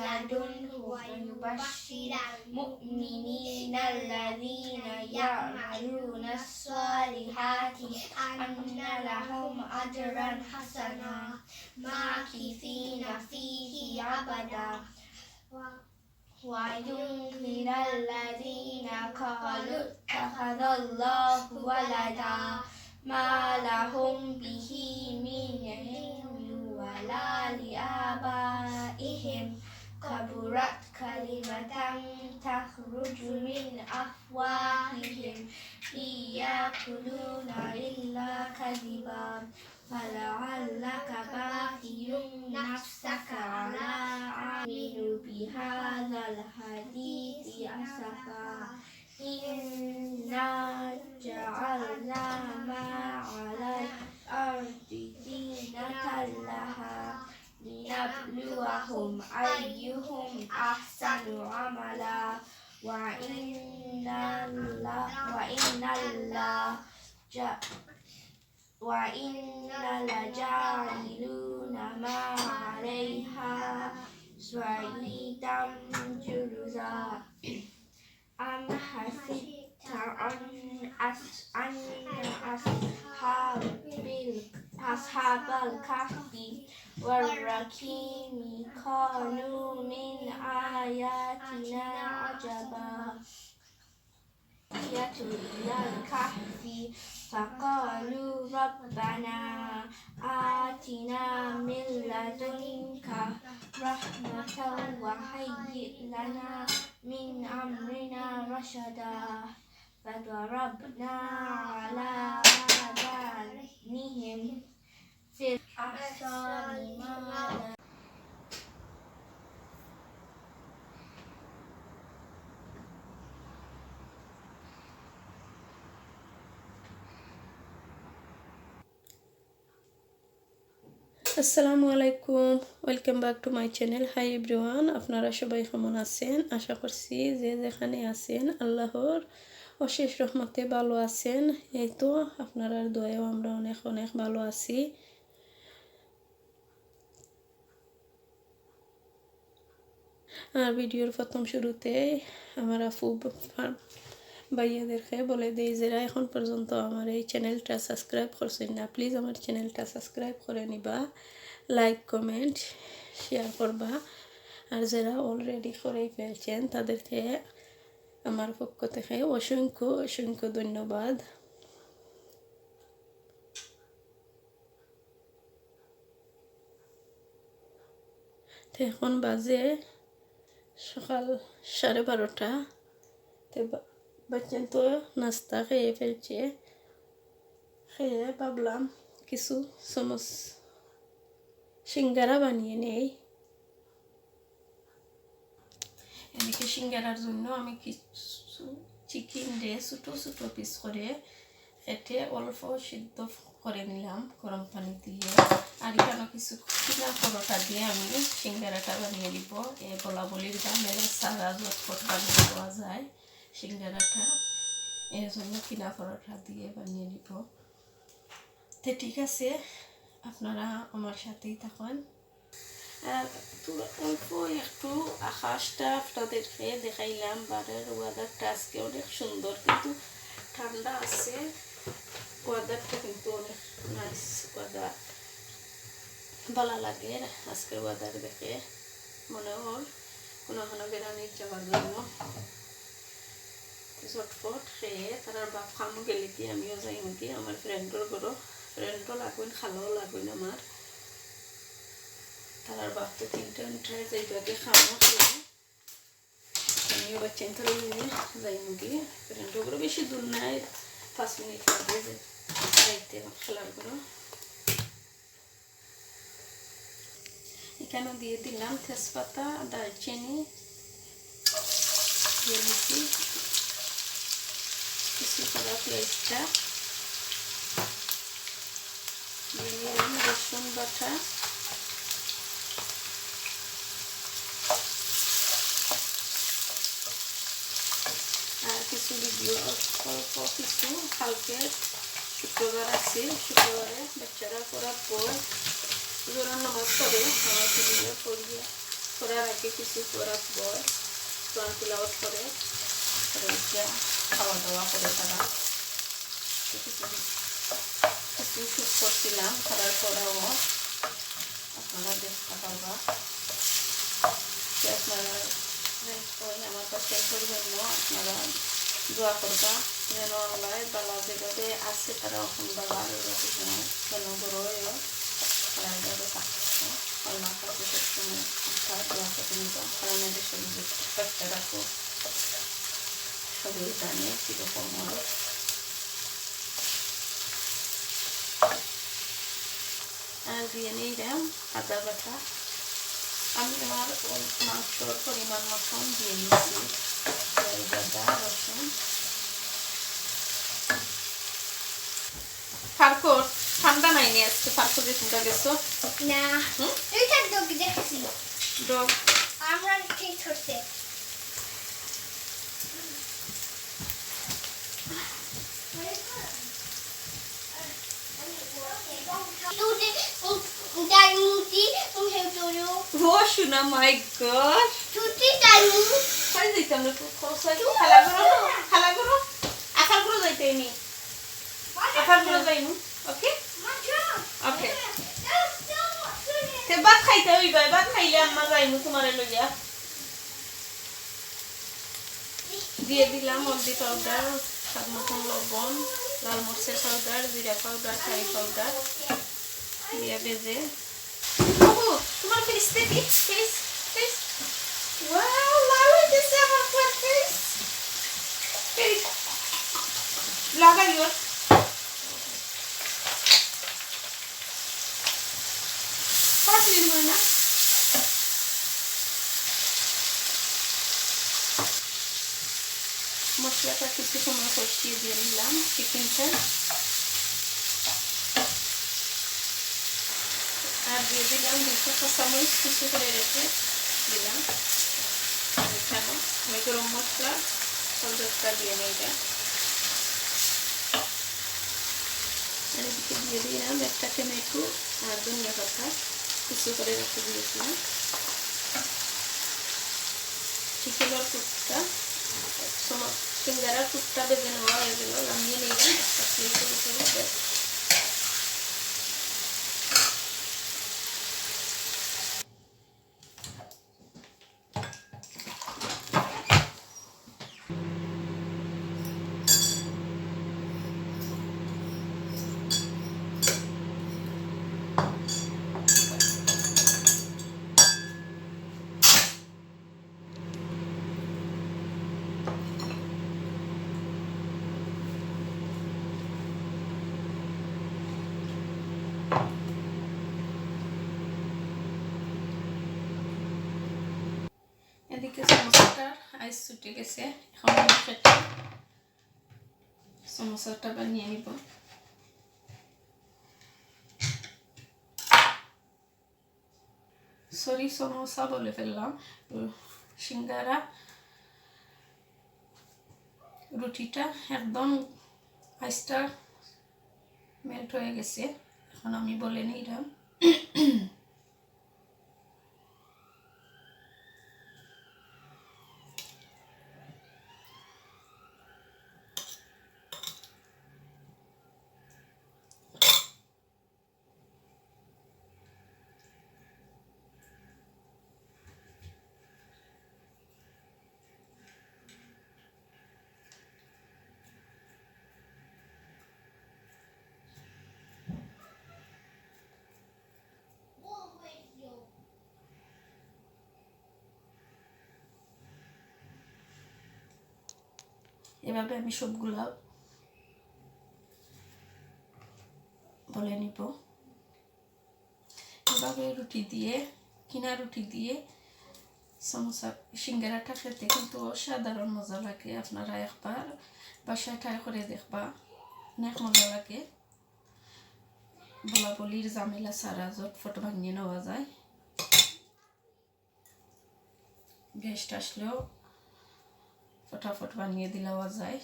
لدنه ويبشر المؤمنين الذين يعملون الصالحات أن لهم أجرا حسنا ماكثين فيه أبدا وينذر الذين قالوا اتخذ الله ولدا ما لهم به من علم ولا لآبائهم كبرت كلمة تخرج من أفواههم إن يقولون إلا كذبا فلعلك باخع نفسك على آمنوا بهذا الحديث أسفا إنا جعلنا ما على الأرض زينة لها لنبلوهم أيهم أحسن عملا وإنا لجاعلون ما عليها صعيدا جرزا أم حسبت أن أصحاب الكهف والرقيم كانوا من آياتنا عجبا إلى الكهف فقالوا ربنا آتنا من لدنك رحمة وهيئ لنا من أمرنا رشدا فضربنا على آذانهم في الأعصار আসসালামু আলাইকুম, welcome back to my channel. Hi everyone, আপনারা সবাই কেমন আছেন? আশা করছি যে যেখানে আছেন আল্লাহর অশেষ রহমতে ভালো আছেন। এই তো আপনার দোয়ায়ও আমরা অনেক অনেক ভালো আছি। আর ভিডিওর প্রথম শুরুতে আমার আপু ভাইয়াদেরকে বলে দেই যারা এখন পর্যন্ত আমার এই চ্যানেলটা সাবস্ক্রাইব করছেন না, প্লিজ আমার চ্যানেলটা সাবস্ক্রাইব করে নিবা, লাইক কমেন্ট শেয়ার করবা। আর যারা অলরেডি করেই ফেলছেন তাদেরকে আমার পক্ষ থেকে অসংখ্য অসংখ্য ধন্যবাদ। তো এখন বাজে সকাল 12:30। তো বাচ্চান তো নাস্তা খেয়ে ফেলছে, খেয়ে ভাবলাম কিছু চামচ সিঙ্গারা বানিয়ে নেই। এদিকে সিঙ্গারার জন্য আমি কিছু চিকেন দিয়ে ছোটো ছোটো পিস করে কেটে অল্প সিদ্ধ করে নিলাম গরম পানি দিয়ে। আর এখানে কিছু কিনা পরোটা দিয়ে আমি সিঙ্গারাটা বানিয়ে দিব। এই বলা বলির দামের সারা ঝটপট বানিয়ে দেওয়া যায় সিঙ্গারাটা, এর জন্য কিনা পরোটা দিয়ে বানিয়ে নিব। তো ঠিক আছে, আপনারা আমার সাথেই থাকুন। আর অল্প একটু আকাশটা আপনাদেরকে দেখাইলাম, বারের ওয়েদারটা আজকে অনেক সুন্দর, কিন্তু ঠান্ডা আছে। ওয়েদারটা কিন্তু অনেক নাইস ওয়েদার, ভালো লাগে আজকের ওয়েদার দেখে। মনে হয় কোনো বেড়ানির যাওয়ার জন্য ঝটফট খেয়ে তারা বাপ খামো গেলে কি আমিও যাই কি আমার ফ্রেন্ডর ঘরও, ফ্রেন্ডও লাগবেন, খালাও লাগবেন আমার। তারার বাপ তো 3টা যাইবাকে খাওয়া খেয়ে আমিও বাচ্চান তো যাই মুগি ফ্রেন্ডর ঘরও। বেশি দূর নাই, 5 মিনিট লাগে যাইতে খেলার ঘরও। এখানে দিয়ে দিলাম তেজপাতা, দারচিনি দিয়ে নিচ্ছি, কিছু করা পেঁয়াজটা দিয়ে নিলাম, রসুন বাটা, আর কিছু ভিডিও অল্প কিছু কালকে শুক্রবার আছে, শুক্রবারে বাচ্চারা করার পর জোরার নামাজ পড়ে আমার ভিডিও পড়িয়ে করার আগে কিছু রাখবো, কোরআন তিলাওয়াত করে খাওয়া দাওয়া করে তারা কিছু কিছু শুট করছিলাম, করার পরেও আপনারা দেখতে পারবা। আপনারা আমার পেশেন্টের জন্য আপনারা দোয়া করবা যেন আল্লাহ বালা যেভাবে আছে তারা এখন বালা যেন বড় হয়েও তারা এইভাবে থাকছে। আল্লাহ কাছে সবসময় আপনার দোয়া করে নিবা, কারণ এদের শরীরে সুস্থ রাখো, শরীর জানে কীরকম হয়। আর দিয়ে নিলাম আদা বাটা, আমি আমার মাংসর পরিমাণ মতন দিয়ে নিচ্ছি আদা রসুন। ফারকর ঠান্ডা নাই নি আজকে, ফারকর যে ঠান্ডা গেছো না তুইটা ডগ দেখছি, ডগ আমরা ঠিক করতে শোনা মাই গড তুই টাইমু খালি দিতে আমরা খালা করো আকার করে যাইতে নি আকার করে যাইনু। ওকে ওকে তে ভাত খাইতে হইবা, ভাত খাইলে আম্মা যাইনু তোমারে লইয়া। দিয়ে দিলাম হলদি পাউডার, স্বাদ মতন লবণ, লাল মরিচের পাউডার, জিরা পাউডার, কারি পাউডার দিয়ে ভেজে। তোমার ফেস দেখি, ফেস ফেস ওয়াও লাল হইতেছে আমার ফেস। ফেস লাগাইও পাতলি হয় না। মশলাটা কিছু সময় কষিয়ে দিয়ে নিলাম চিকেনটা, আর দিয়ে দিলাম 200 কাঁচামরিচ কিছু করে রেখে দিলাম। এখানে আমি গরম মশলা পাউডারটা দিয়ে নিলাম, আর এদিকে দিয়ে দিলাম একটা টমেটো আর ধনিয়া পাতা কিছু করে রেখে দিয়েছিলাম। চিকেনের টুকটা সিঙ্গারার টুকটা বেজে নেওয়া হয়ে গেল, নামিয়ে নিলাম একটা প্লেটের উপরে। এদিকে সমোসাটার আইস ছুটে গেছে, এখন আমি সেটা সমোসাটা বানিয়ে নিব। সরি সমোসা বলে ফেললাম, সিঙ্গারা রুটিটা একদম আইসটা মেল্ট হয়ে গেছে, এখন আমি বলে নিলাম। এভাবে আমি সবগুলা বলে নিব। এভাবে রুটি দিয়ে, কিনা রুটি দিয়ে সমোসা সিঙ্গারাটা খেতে কিন্তু অসাধারণ মজা লাগে। আপনারা একবার বাসায় ট্রাই করে দেখবা, অনেক মজা লাগে। বলা বলির ঝামেলা ছাড়া ঝটফট বানিয়ে নেওয়া যায়। গেস্ট আসলেও ফটাফট বানিয়ে দিলেও যায়,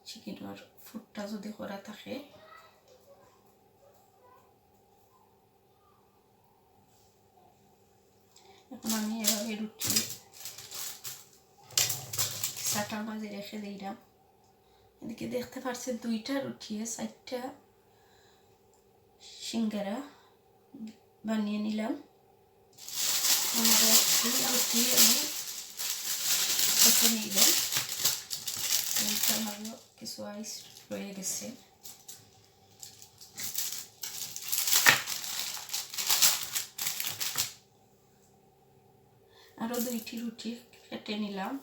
চিকেনের ফুটটা যদি করা থাকে। এখন আমি এভাবে রুটি সাটার মাঝে রেখে দিলাম। এদিকে দেখতে পাচ্ছেন 2টা রুটি 4টা সিঙ্গারা বানিয়ে নিলাম। আমার একটি রুটি আমি রেখে নিলাম। আমারও কিছু আইস রয়ে গেছে। আরও 2টি রুটি কেটে নিলাম।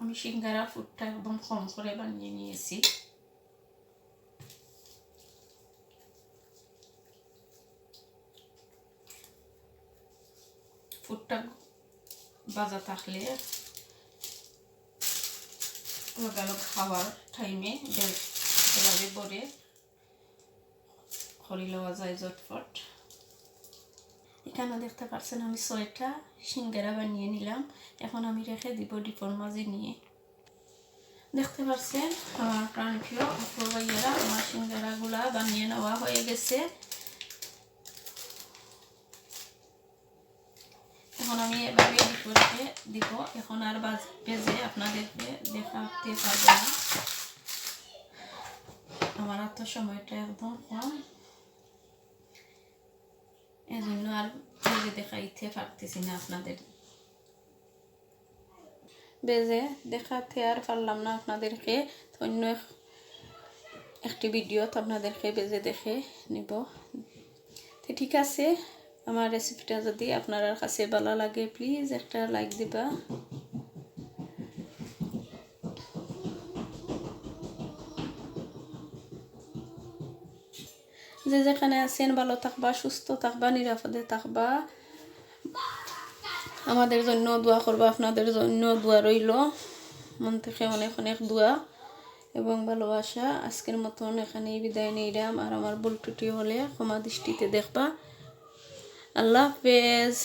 আমি সিঙ্গারা ফুটটা একদম কম করে বানিয়ে নিয়েছি। ফুটটা বাজা থাকলে লগালগ খাওয়ার টাইমে এভাবে পরে খড়ি লওয়া যায় ঝটফট। এখানে দেখতে পাচ্ছেন আমি 6টা সিঙ্গারা বানিয়ে নিলাম। এখন আমি রেখে দিব ডিপোর মাঝে নিয়ে। দেখতে পাচ্ছেন আমার প্রাণপ্রিয় আপু ভাইয়েরা, আমার সিঙ্গারাগুলা বানিয়ে নেওয়া হয়ে গেছে। এখন আমি এভাবে ডিপোতে দিব। এখন আর বেজে আপনাদেরকে দেখাতে পারবো না, আমার তো সময়টা একদম কম, এজন্য আর বেজে দেখাইতে পারতেছি না আপনাদের। বেজে দেখাতে আর পারলাম না আপনাদেরকে, অন্য একটি ভিডিওতে আপনাদেরকে বেজে দেখে নিব। তো ঠিক আছে, আমার রেসিপিটা যদি আপনার কাছে ভালো লাগে প্লিজ একটা লাইক দিবা। যে যেখানে আছেন ভালো থাকবা, সুস্থ থাকবা, নিরাপদে থাকবা, আমাদের জন্য দোয়া করবা, আপনাদের জন্য দোয়া রইল, মন থেকে অনেক অনেক দোয়া এবং ভালোবাসা। আজকের মতন এখানেই বিদায় নিলাম, আর আমার ভুল ত্রুটি হলে ক্ষমা দৃষ্টিতে দেখবা। আল্লাহ হাফেজ।